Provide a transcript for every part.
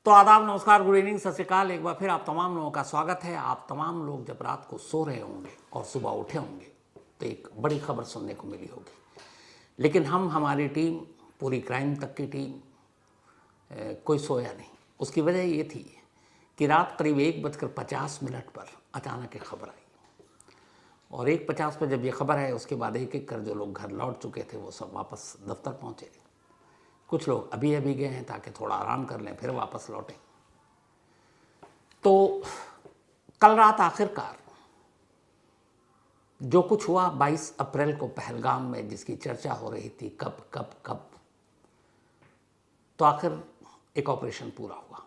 तो आदाब, नमस्कार, गुड इवनिंग, सत श्री अकाल। एक बार फिर आप तमाम लोगों का स्वागत है। आप तमाम लोग जब रात को सो रहे होंगे और सुबह उठे होंगे तो एक बड़ी खबर सुनने को मिली होगी। लेकिन हमारी टीम, पूरी क्राइम तक की टीम, कोई सोया नहीं। उसकी वजह ये थी कि रात करीब 1:50 पर अचानक एक खबर आई और 1:50 पर जब ये खबर आई उसके बाद एक एक कर जो लोग घर लौट चुके थे वो सब वापस दफ्तर पहुँचे। कुछ लोग अभी अभी गए हैं ताकि थोड़ा आराम कर लें, फिर वापस लौटें। तो कल रात आखिरकार जो कुछ हुआ 22 अप्रैल को पहलगाम में, जिसकी चर्चा हो रही थी कब कब कब, तो आखिर एक ऑपरेशन पूरा हुआ।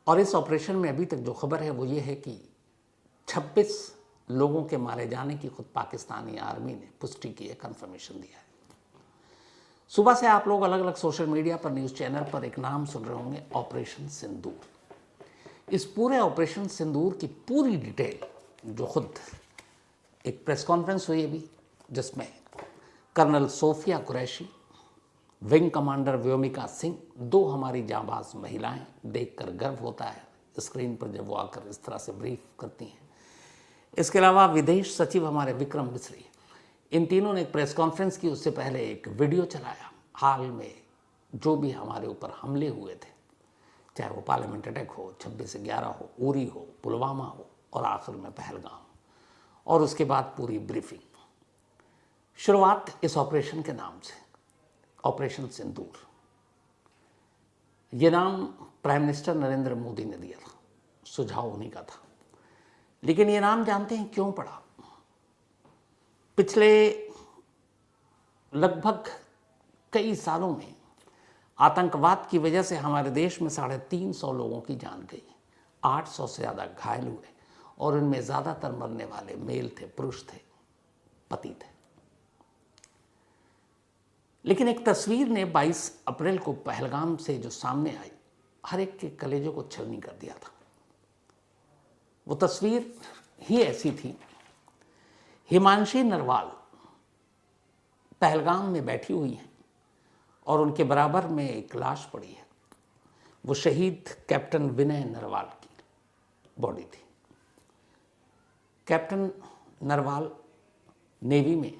और इस ऑपरेशन में अभी तक जो खबर है वो ये है कि 26 लोगों के मारे जाने की खुद पाकिस्तानी आर्मी ने पुष्टि की है, कंफर्मेशन दिया है। सुबह से आप लोग अलग अलग सोशल मीडिया पर, न्यूज़ चैनल पर एक नाम सुन रहे होंगे, ऑपरेशन सिंदूर। इस पूरे ऑपरेशन सिंदूर की पूरी डिटेल, जो खुद एक प्रेस कॉन्फ्रेंस हुई अभी, जिसमें colonel Sophia Qureshi, wing commander Vyomika Singh, दो हमारी जांबाज महिलाएं, देखकर गर्व होता है स्क्रीन पर जब वो आकर इस तरह से ब्रीफ करती हैं। इसके अलावा विदेश सचिव हमारे विक्रम मिश्री, इन तीनों ने एक प्रेस कॉन्फ्रेंस की। उससे पहले एक वीडियो चलाया हाल में जो भी हमारे ऊपर हमले हुए थे, चाहे वो पार्लियामेंट अटैक हो, 26/11 हो, उरी हो, पुलवामा हो और आखिर में पहलगाम, और उसके बाद पूरी ब्रीफिंग। शुरुआत इस ऑपरेशन के नाम से, ऑपरेशन सिंदूर। ये नाम प्राइम मिनिस्टर नरेंद्र मोदी ने दिया था, सुझाव उन्हीं का था। लेकिन ये नाम जानते हैं क्यों पड़ा? पिछले लगभग कई सालों में आतंकवाद की वजह से हमारे देश में 350 लोगों की जान गई, 800 से ज़्यादा घायल हुए और उनमें ज़्यादातर मरने वाले मेल थे, पुरुष थे, पति थे। लेकिन एक तस्वीर ने 22 अप्रैल को पहलगाम से जो सामने आई, हर एक के कलेजों को छलनी कर दिया था। वो तस्वीर ही ऐसी थी। हिमांशी नरवाल पहलगाम में बैठी हुई हैं और उनके बराबर में एक लाश पड़ी है। वो शहीद कैप्टन विनय नरवाल की बॉडी थी। कैप्टन नरवाल नेवी में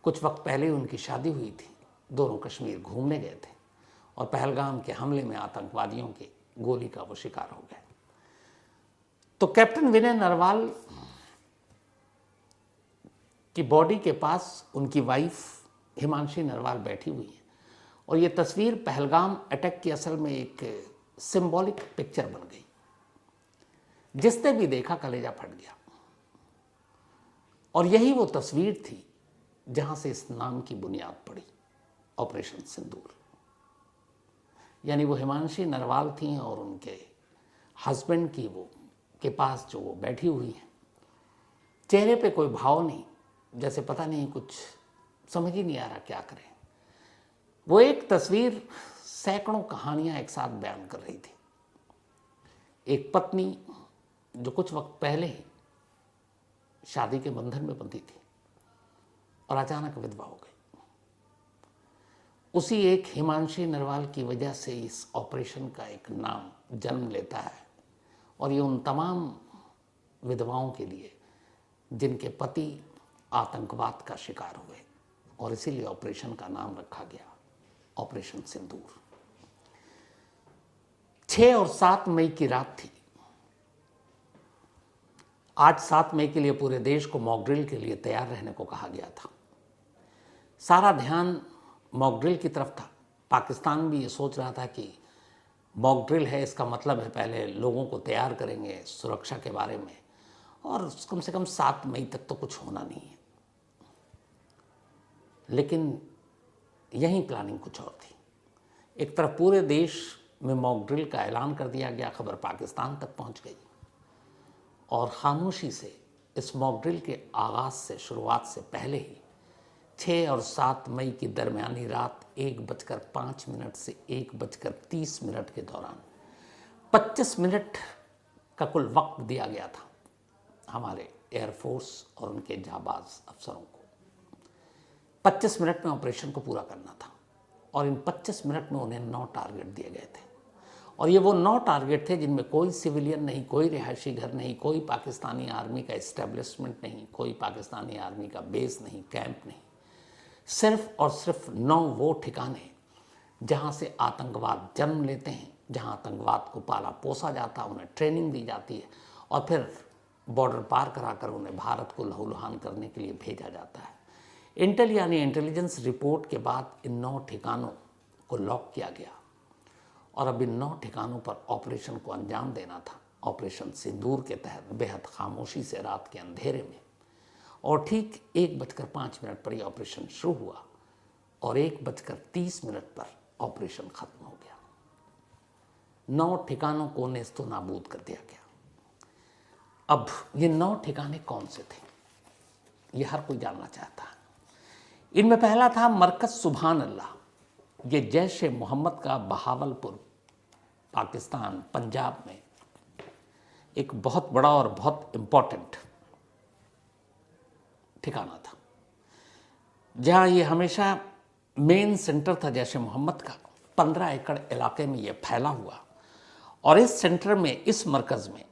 कुछ वक्त पहले उनकी शादी हुई थी। दोनों कश्मीर घूमने गए थे और पहलगाम के हमले में आतंकवादियों की गोली का वो शिकार हो गए। तो कैप्टन विनय नरवाल की बॉडी के पास उनकी वाइफ हिमांशी नरवाल बैठी हुई है और ये तस्वीर पहलगाम अटैक की असल में एक सिंबॉलिक पिक्चर बन गई। जिसने भी देखा कलेजा फट गया। और यही वो तस्वीर थी जहां से इस नाम की बुनियाद पड़ी, ऑपरेशन सिंदूर। यानी वो हिमांशी नरवाल थी और उनके हस्बैंड की वो के पास जो वो बैठी हुई है, चेहरे पे कोई भाव नहीं, जैसे पता नहीं, कुछ समझ ही नहीं आ रहा क्या करें। वो एक तस्वीर सैकड़ों कहानियां एक साथ बयान कर रही थी। एक पत्नी जो कुछ वक्त पहले ही शादी के बंधन में बंधी थी और अचानक विधवा हो गई। उसी एक हिमांशी नरवाल की वजह से इस ऑपरेशन का एक नाम जन्म लेता है और ये उन तमाम विधवाओं के लिए जिनके पति आतंकवाद का शिकार हुए, और इसीलिए ऑपरेशन का नाम रखा गया ऑपरेशन सिंदूर। 6 और 7 मई की रात थी। आज 7 मई के लिए पूरे देश को मॉक ड्रिल के लिए तैयार रहने को कहा गया था। सारा ध्यान मॉक ड्रिल की तरफ था। पाकिस्तान भी ये सोच रहा था कि मॉक ड्रिल है, इसका मतलब है पहले लोगों को तैयार करेंगे सुरक्षा के बारे में, और कम से कम 7 मई तक तो कुछ होना नहीं है। लेकिन यही प्लानिंग कुछ और थी। एक तरफ पूरे देश में मॉक ड्रिल का ऐलान कर दिया गया, खबर पाकिस्तान तक पहुंच गई और खामोशी से इस मॉक ड्रिल के आगाज़ से, शुरुआत से पहले ही 6 और 7 मई की दरमियानी रात 1:05 से 1:30 के दौरान 25 मिनट का कुल वक्त दिया गया था हमारे एयरफोर्स और उनके जाबाज अफसरों को। 25 मिनट में ऑपरेशन को पूरा करना था। और इन 25 मिनट में उन्हें 9 टारगेट दिए गए थे। और ये वो 9 टारगेट थे जिनमें कोई सिविलियन नहीं, कोई रिहायशी घर नहीं, कोई पाकिस्तानी आर्मी का इस्टेब्लिशमेंट नहीं, कोई पाकिस्तानी आर्मी का बेस नहीं, कैंप नहीं। सिर्फ और सिर्फ 9 वो ठिकाने जहाँ से आतंकवाद जन्म लेते हैं, जहाँ आतंकवाद को पाला पोसा जाता है, उन्हें ट्रेनिंग दी जाती है और फिर बॉर्डर पार कराकर उन्हें भारत को लहूलुहान करने के लिए भेजा जाता है। इंटेल यानी इंटेलिजेंस रिपोर्ट के बाद इन 9 ठिकानों को लॉक किया गया और अब इन 9 ठिकानों पर ऑपरेशन को अंजाम देना था। ऑपरेशन सिंदूर के तहत बेहद खामोशी से रात के अंधेरे में, और ठीक 1:05 पर यह ऑपरेशन शुरू हुआ और 1:30 पर ऑपरेशन खत्म हो गया। 9 ठिकानों को नेस्तो नाबूद कर दिया गया। अब ये 9 ठिकाने कौन से थे, ये हर कोई जानना चाहता है। इनमें पहला था मरकज सुभान अल्लाह। ये जैश ए मोहम्मद का बहावलपुर, पाकिस्तान, पंजाब में एक बहुत बड़ा और बहुत इम्पोर्टेंट ठिकाना था, जहाँ ये हमेशा मेन सेंटर था जैश ए मोहम्मद का। 15 एकड़ इलाके में ये फैला हुआ और इस सेंटर में, इस मरकज़ में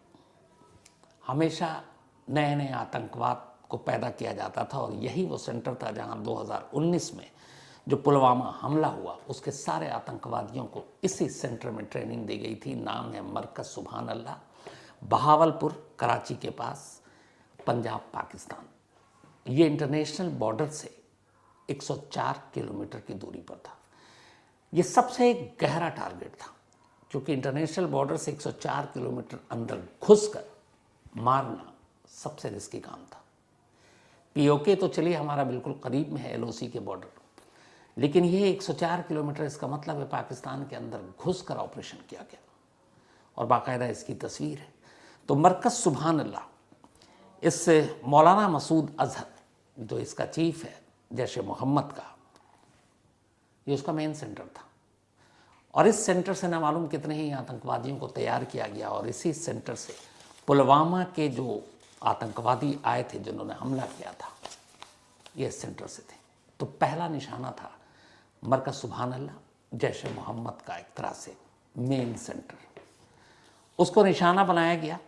हमेशा नए नए आतंकवाद को पैदा किया जाता था। और यही वो सेंटर था जहां 2019 में जो पुलवामा हमला हुआ, उसके सारे आतंकवादियों को इसी सेंटर में ट्रेनिंग दी गई थी। नाम है मरकज सुभान अल्लाह, बहावलपुर, कराची के पास, पंजाब, पाकिस्तान। ये इंटरनेशनल बॉर्डर से 104 किलोमीटर की दूरी पर था। ये सबसे गहरा टारगेट था, क्योंकि इंटरनेशनल बॉर्डर से 104 किलोमीटर अंदर घुसकर मारना सबसे रिस्की काम था। पीओके तो चलिए हमारा बिल्कुल करीब में है, एलओसी के बॉर्डर, लेकिन ये 104 किलोमीटर, इसका मतलब है पाकिस्तान के अंदर घुसकर ऑपरेशन किया गया और बाकायदा इसकी तस्वीर है। तो मरकज सुभान अल्लाह, इस मौलाना मसूद अजहर जो इसका चीफ है जैश ए मोहम्मद का, ये उसका मेन सेंटर था। और इस सेंटर से न मालूम कितने ही आतंकवादियों को तैयार किया गया और इसी सेंटर से पुलवामा के जो आतंकवादी आए थे जिन्होंने हमला किया था, ये इस सेंटर से थे। तो पहला निशाना था मरकज सुभान अल्लाह, जैश ए मोहम्मद का एक तरह से मेन सेंटर। उसको निशाना बनाया गया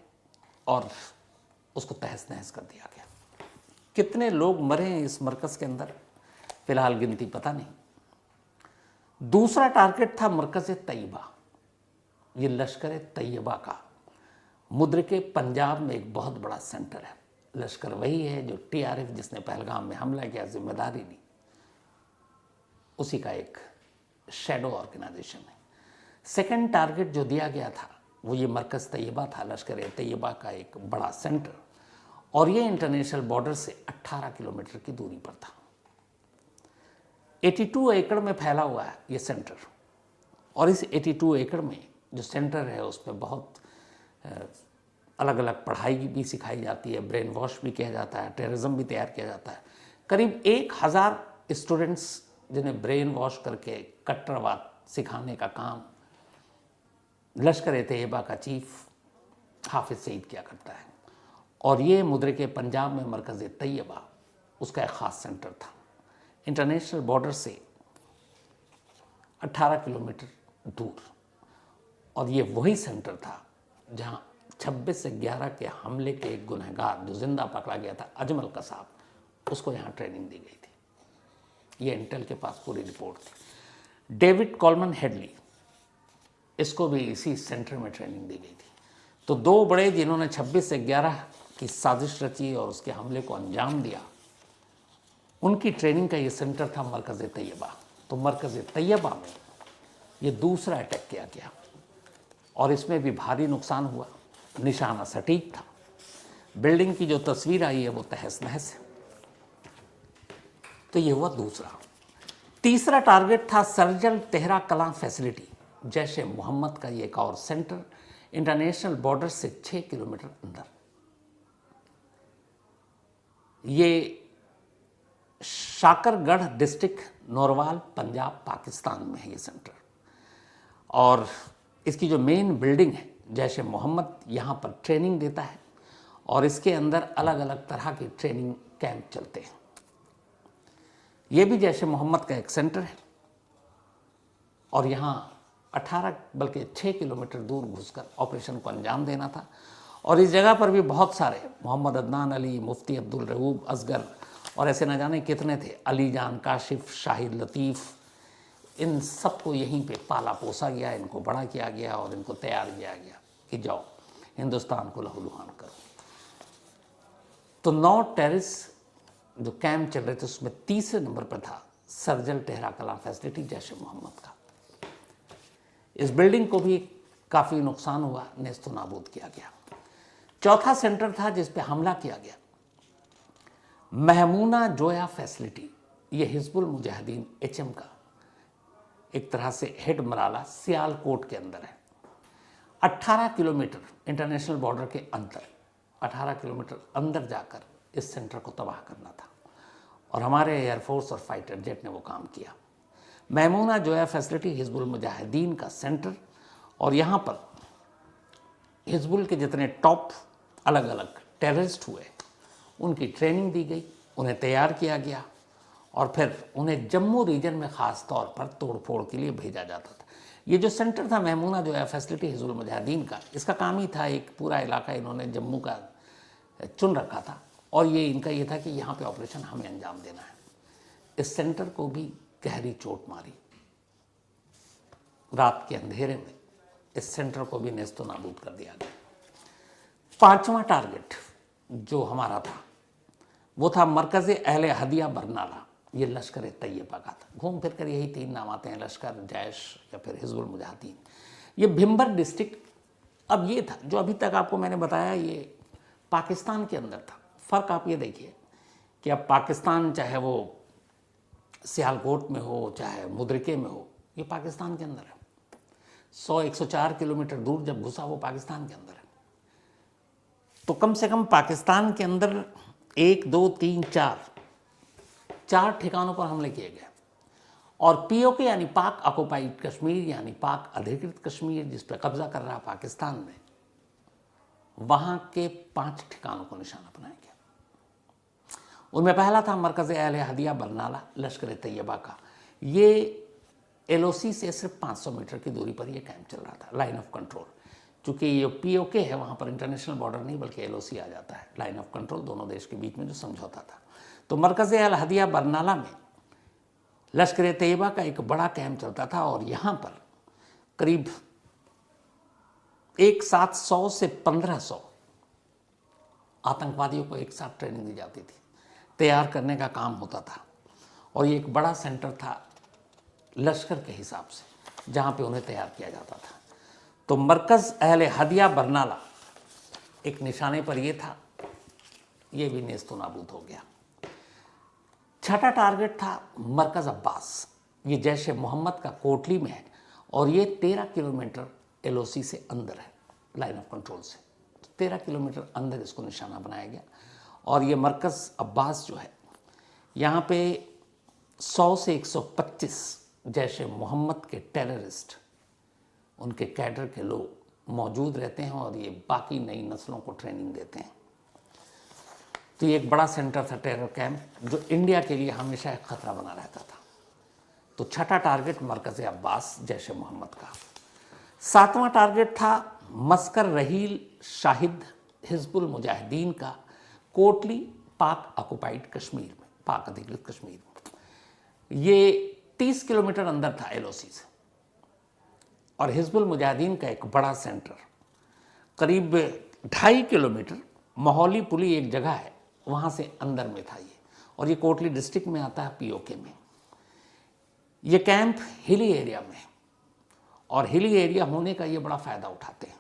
और उसको तहस नहस कर दिया गया। कितने लोग मरे हैं इस मरकज़ के अंदर, फिलहाल गिनती पता नहीं। दूसरा टारगेट था मरकज़ तैयबा। ये लश्कर तैयबा का मुद्र के पंजाब में एक बहुत बड़ा सेंटर है। लश्कर वही है जो टीआरएफ, जिसने पहलगाम में हमला किया, जिम्मेदारी ली, उसी का एक शैडो ऑर्गेनाइजेशन है। सेकंड टारगेट जो दिया गया था वो ये मरकज़ तैयबा था, लश्कर तैयबा का एक बड़ा सेंटर, और ये इंटरनेशनल बॉर्डर से 18 किलोमीटर की दूरी पर था। 82 एकड़ में फैला हुआ है ये सेंटर, और इस 82 एकड़ में जो सेंटर है उसमें बहुत अलग अलग पढ़ाई भी सिखाई जाती है, ब्रेन वॉश भी किया जाता है, टेररिज्म भी तैयार किया जाता है। करीब 1000 स्टूडेंट्स जिन्हें ब्रेन वॉश करके कट्टरवाद सिखाने का काम लश्कर तैयबा का चीफ हाफिज सईद किया करता है। और ये मुद्रे के पंजाब में मरकज़ तैयबा उसका एक ख़ास सेंटर था, इंटरनेशनल बॉर्डर से 18 किलोमीटर दूर। और ये वही सेंटर था जहाँ 26/11 के हमले के एक गुनहगार जो जिंदा पकड़ा गया था, अजमल कसाब, उसको यहाँ ट्रेनिंग दी गई थी। ये इंटेल के पास पूरी रिपोर्ट थी। डेविड कॉलमन हेडली, इसको भी इसी सेंटर में ट्रेनिंग दी गई थी। तो 2 बड़े जिन्होंने 26/11 की साजिश रची और उसके हमले को अंजाम दिया, उनकी ट्रेनिंग का ये सेंटर था मरकज़ तैयबा। तो मरकज़ तैयबा में ये दूसरा अटैक किया गया और इसमें भी भारी नुकसान हुआ। निशाना सटीक था, बिल्डिंग की जो तस्वीर आई है वो तहस नहस है। तो ये हुआ दूसरा। तीसरा टारगेट था सर्जल तेहरा कलां फैसिलिटी, जैश ए मोहम्मद का ये एक और सेंटर, इंटरनेशनल बॉर्डर से 6 किलोमीटर अंदर। ये शाकरगढ़ डिस्ट्रिक्ट, नौरवाल, पंजाब, पाकिस्तान में है ये सेंटर। और इसकी जो मेन बिल्डिंग है, जैश ए मोहम्मद यहाँ पर ट्रेनिंग देता है और इसके अंदर अलग अलग तरह के ट्रेनिंग कैंप चलते हैं। ये भी जैश ए मोहम्मद का एक सेंटर है। और यहाँ 18 बल्कि 6 किलोमीटर दूर घुसकर ऑपरेशन को अंजाम देना था। और इस जगह पर भी बहुत सारे मोहम्मद अदनान अली, मुफ्ती अब्दुल रऊफ असगर और ऐसे न जाने कितने थे, अली जान काशिफ, शाहिद लतीफ़, इन सबको यहीं पे पाला पोसा गया, इनको बड़ा किया गया और इनको तैयार किया गया कि जाओ हिंदुस्तान को लहूलुहान करो। तो 9 टेरिस जो कैंप चल रहे थे उसमें तीसरे नंबर पर था सर्जल टेहरा कला फैसिलिटी जैश ए मोहम्मद का। इस बिल्डिंग को भी काफ़ी नुकसान हुआ, नेस्तो नाबूद किया गया। चौथा सेंटर था जिस पे हमला किया गया, महमूना जोया फैसिलिटी। ये हिजबुल मुजाहिदीन HM का एक तरह से हेड मराला सियालकोट के अंदर है। 18 किलोमीटर इंटरनेशनल बॉर्डर के अंदर, 18 किलोमीटर अंदर जाकर इस सेंटर को तबाह करना था और हमारे एयरफोर्स और फाइटर जेट ने वो काम किया। महमूना जोया फैसिलिटी हिजबुल मुजाहिदीन का सेंटर, और यहाँ पर हिजबुल के जितने टॉप अलग अलग टेररिस्ट हुए उनकी ट्रेनिंग दी गई, उन्हें तैयार किया गया और फिर उन्हें जम्मू रीजन में ख़ास तौर पर तोड़फोड़ के लिए भेजा जाता था। ये जो सेंटर था महमूना जो है फैसिलिटी हिजबुल मुजाहिदीन का, इसका काम ही था एक पूरा इलाका इन्होंने जम्मू का चुन रखा था और ये इनका ये था कि यहाँ पे ऑपरेशन हमें अंजाम देना है। इस सेंटर को भी गहरी चोट मारी, रात के अंधेरे में इस सेंटर को भी नेस्तो नाबूद कर दिया गया। पांचवा टारगेट जो हमारा था वो था मरकज़ अहले हदिया बरनाला। ये लश्कर तैयबा का था। घूम फिर कर यही 3 नाम आते हैं, लश्कर, जैश या फिर हिजबुल मुजाहिदीन। ये भिम्बर डिस्ट्रिक्ट अब ये था जो अभी तक आपको मैंने बताया, ये पाकिस्तान के अंदर था। फ़र्क आप ये देखिए कि अब पाकिस्तान चाहे वो सियालकोट में हो चाहे मुद्रिके में हो, ये पाकिस्तान के अंदर है। 104 किलोमीटर दूर जब घुसा वो पाकिस्तान के अंदर है। तो कम से कम पाकिस्तान के अंदर 1, 2, 3, 4 ठिकानों पर हमले किए गए और POK यानी पाक ऑक्युपाइड कश्मीर यानी पाक अधिकृत कश्मीर जिस पर कब्जा कर रहा पाकिस्तान में, वहां के 5 ठिकानों को निशाना बनाया गया। उनमें पहला था मरकज़ अहले हदिया बरनाला लश्कर तैयबा का। ये LOC से सिर्फ 500 मीटर की दूरी पर यह कैंप चल रहा था, लाइन ऑफ कंट्रोल। चूँकि ये POK है वहाँ पर इंटरनेशनल बॉर्डर नहीं बल्कि LOC आ जाता है, लाइन ऑफ कंट्रोल, दोनों देश के बीच में जो समझौता था। तो मरकज़ अल हदिया बरनाला में लश्कर तैयबा का एक बड़ा कैंप चलता था और यहाँ पर करीब एक साथ 100 से 1500 आतंकवादियों को एक साथ ट्रेनिंग दी जाती थी, तैयार करने का काम होता था। और ये एक बड़ा सेंटर था लश्कर के हिसाब से जहाँ पे उन्हें तैयार किया जाता था। तो मरकज़ अहले हदिया बरनाला एक निशाने पर ये था, ये भी नेस्तो नाबूद हो गया। छठा टारगेट था मरकज़ अब्बास। ये जैश ए मोहम्मद का कोटली में है और ये 13 किलोमीटर LOC से अंदर है, लाइन ऑफ कंट्रोल से। 13 किलोमीटर अंदर इसको निशाना बनाया गया और ये मरकज़ अब्बास जो है यहाँ पे 100 से 125 जैश ए मोहम्मद के टेररिस्ट, उनके कैडर के लोग मौजूद रहते हैं और ये बाकी नई नस्लों को ट्रेनिंग देते हैं। तो ये एक बड़ा सेंटर था टेरर कैंप जो इंडिया के लिए हमेशा एक खतरा बना रहता था। तो छठा टारगेट मरकज़ अब्बास जैश ए मोहम्मद का। 7वां टारगेट था मस्कर रहील शाहिद हिजबुल मुजाहिदीन का कोटली पाक ऑक्युपाइड कश्मीर में, पाक अधिकृत कश्मीर में। ये 30 किलोमीटर अंदर था LOC से और हिजबुल मुजाहिदीन का एक बड़ा सेंटर करीब 2.5 किलोमीटर मोहौली पुली एक जगह है वहाँ से अंदर में था ये, और ये कोटली डिस्ट्रिक्ट में आता है POK में। ये कैंप हिली एरिया में है और हिली एरिया होने का ये बड़ा फ़ायदा उठाते हैं।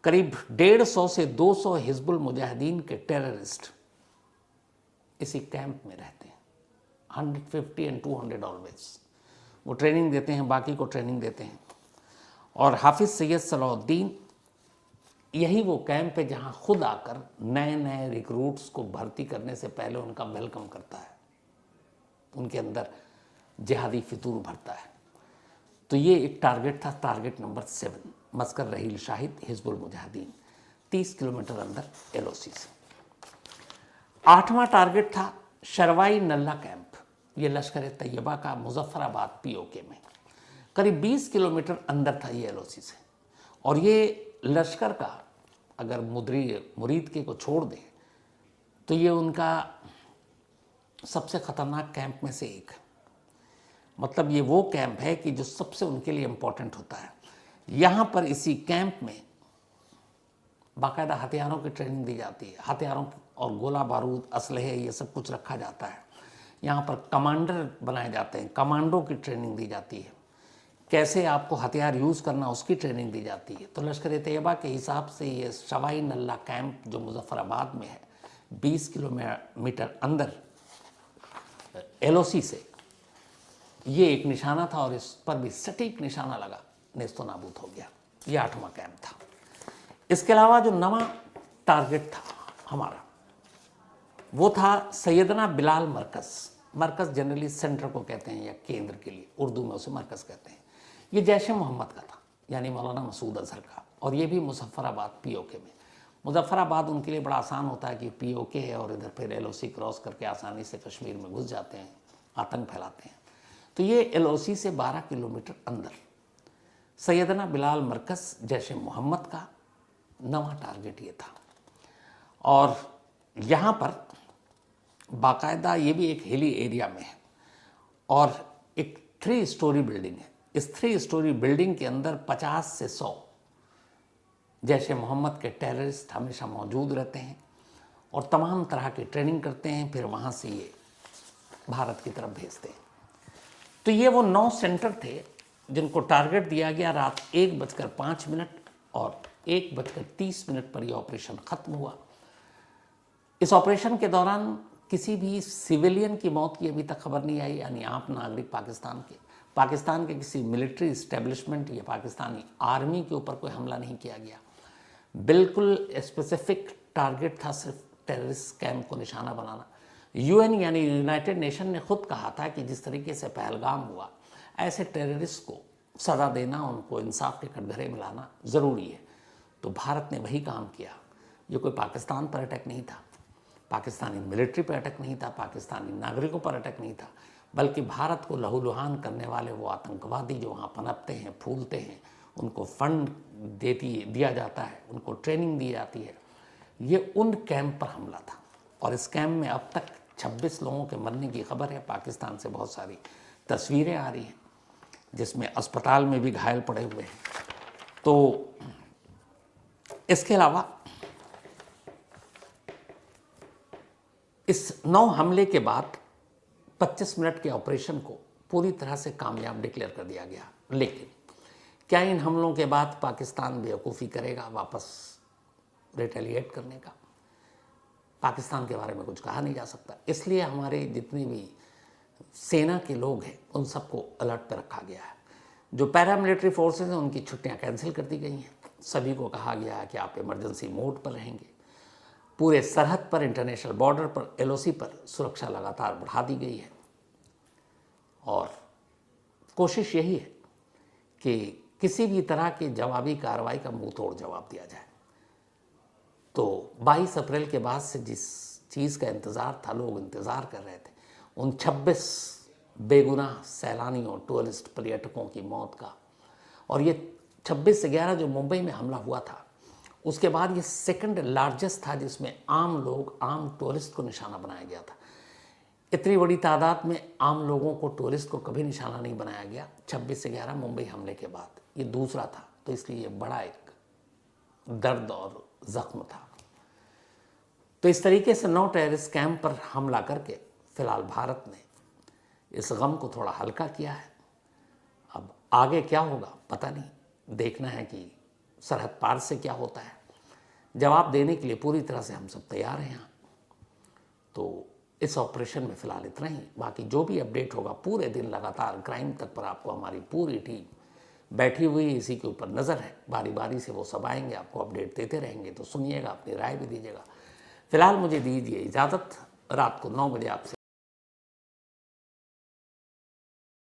करीब 150 से 200 हिजबुल मुजाहिदीन के टेररिस्ट इसी कैंप में रहते हैं, 150 and 200 ऑलवेज। वो ट्रेनिंग देते हैं, बाकी को ट्रेनिंग देते हैं। और हाफिज़ सैयद सलाउद्दीन यही वो कैंप है जहाँ खुद आकर नए नए रिक्रूट्स को भर्ती करने से पहले उनका वेलकम करता है, उनके अंदर जिहादी फितूर भरता है। तो ये एक टारगेट था, टारगेट नंबर 7, मस्कर रहील शाहिद हिजबुल मुजाहिदीन, 30 किलोमीटर अंदर LOC से। 8वां टारगेट था शरवाई नल्ला कैंप। ये लश्कर तैयबा का मुजफ्फराबाद POK में। करीब 20 किलोमीटर अंदर था ये एलओसी से। और ये लश्कर का, अगर मुरीद के को छोड़ दें तो ये उनका सबसे ख़तरनाक कैंप में से एक है। मतलब ये वो कैंप है कि जो सबसे उनके लिए इम्पोर्टेंट होता है। यहाँ पर इसी कैंप में बाकायदा हथियारों की ट्रेनिंग दी जाती है, हथियारों और गोला बारूद, असलहे, ये सब कुछ रखा जाता है। यहाँ पर कमांडर बनाए जाते हैं, कमांडो की ट्रेनिंग दी जाती है, कैसे आपको हथियार यूज़ करना उसकी ट्रेनिंग दी जाती है। तो लश्कर-ए-तैयबा के हिसाब से ये शवाई नल्ला कैंप जो मुजफ्फराबाद में है, 20 किलोमीटर अंदर एलओसी से, ये एक निशाना था और इस पर भी सटीक निशाना लगा, नेस्तो नाबूद हो गया। ये 8वां कैंप था। इसके अलावा जो 9वां टारगेट था हमारा, वो था सैयदना बिलाल मरकज़। मरकज़ जनरली सेंटर को कहते हैं या केंद्र के लिए, उर्दू में उसे मरकज़ कहते हैं। ये जैश मोहम्मद का था, यानी मौलाना मसूद अजहर का, और ये भी मुजफ्फराबाद पीओके में। मुजफ्फराबाद उनके लिए बड़ा आसान होता है कि पीओके है और इधर फिर एलओसी क्रॉस करके आसानी से कश्मीर में घुस जाते हैं, आतंक फैलाते हैं। तो ये एलओसी से 12 किलोमीटर अंदर सैयदना बिलाल मरकज़ जैश मोहम्मद का 9वां टारगेट ये था। और यहाँ पर बाकायदा ये भी एक हिली एरिया में है और एक 3 स्टोरी बिल्डिंग है। इस 3 स्टोरी बिल्डिंग के अंदर 50 से 100 जैश मोहम्मद के टेररिस्ट हमेशा मौजूद रहते हैं और तमाम तरह की ट्रेनिंग करते हैं, फिर वहाँ से ये भारत की तरफ भेजते हैं। तो ये वो 9 सेंटर थे जिनको टारगेट दिया गया। रात 1:05 और 1:30 पर यह ऑपरेशन ख़त्म हुआ। इस ऑपरेशन के दौरान किसी भी सिविलियन की मौत की अभी तक खबर नहीं आई, यानी आम नागरिक पाकिस्तान के किसी मिलिट्री इस्टेब्लिशमेंट या पाकिस्तानी आर्मी के ऊपर कोई हमला नहीं किया गया। बिल्कुल स्पेसिफिक टारगेट था सिर्फ टेररिस्ट कैंप को निशाना बनाना। यूएन यानी यूनाइटेड नेशन ने खुद कहा था कि जिस तरीके से पहलगाम हुआ, ऐसे टेररिस्ट को सज़ा देना, उनको इंसाफ के कटघरे में लाना ज़रूरी है। तो भारत ने वही काम किया। ये कोई पाकिस्तान पर अटैक नहीं था, पाकिस्तानी मिलिट्री पर अटैक नहीं था, पाकिस्तानी नागरिकों पर अटैक नहीं था, बल्कि भारत को लहूलुहान करने वाले वो आतंकवादी जो वहाँ पनपते हैं, फूलते हैं, उनको फंड दिया जाता है, उनको ट्रेनिंग दी जाती है, ये उन कैंप पर हमला था। और इस कैंप में अब तक 26 लोगों के मरने की खबर है। पाकिस्तान से बहुत सारी तस्वीरें आ रही हैं जिसमें अस्पताल में भी घायल पड़े हुए हैं। तो इसके अलावा इस 9 हमले के बाद 25 मिनट के ऑपरेशन को पूरी तरह से कामयाब डिक्लेयर कर दिया गया। लेकिन क्या इन हमलों के बाद पाकिस्तान बेवकूफ़ी करेगा वापस रिटेलिएट करने का? पाकिस्तान के बारे में कुछ कहा नहीं जा सकता। इसलिए हमारे जितने भी सेना के लोग हैं उन सबको अलर्ट पर रखा गया है। जो पैरामिलिट्री फोर्सेस हैं उनकी छुट्टियां कैंसिल कर दी गई हैं। सभी को कहा गया है कि आप इमरजेंसी मोड पर रहेंगे। पूरे सरहद पर, इंटरनेशनल बॉर्डर पर, एलओसी पर सुरक्षा लगातार बढ़ा दी गई है और कोशिश यही है कि किसी भी तरह की जवाबी कार्रवाई का मुंह तोड़ जवाब दिया जाए। तो 22 अप्रैल के बाद से जिस चीज़ का इंतज़ार था, लोग इंतज़ार कर रहे थे, उन 26 बेगुनाह सैलानियों, टूरिस्ट, पर्यटकों की मौत का, और ये 26 से 11 जो मुंबई में हमला हुआ था, उसके बाद ये सेकंड लार्जेस्ट था जिसमें आम लोग, आम टूरिस्ट को निशाना बनाया गया था। इतनी बड़ी तादाद में आम लोगों को, टूरिस्ट को कभी निशाना नहीं बनाया गया 26 से 11 मुंबई हमले के बाद। ये दूसरा था, तो इसलिए ये बड़ा एक दर्द और ज़ख्म था। तो इस तरीके से 9 टेररिस्ट कैंप पर हमला करके फ़िलहाल भारत ने इस गम को थोड़ा हल्का किया है। अब आगे क्या होगा पता नहीं, देखना है कि सरहद पार से क्या होता है। जवाब देने के लिए पूरी तरह से हम सब तैयार हैं यहाँ। तो इस ऑपरेशन में फ़िलहाल इतना ही। बाकी जो भी अपडेट होगा, पूरे दिन लगातार क्राइम तक पर आपको हमारी पूरी टीम बैठी हुई इसी के ऊपर नज़र है। बारी बारी से वो सब आएंगे, आपको अपडेट देते रहेंगे, तो सुनिएगा, अपनी राय भी दीजिएगा। फ़िलहाल मुझे दीजिए इजाज़त। रात को 9 बजे आपसे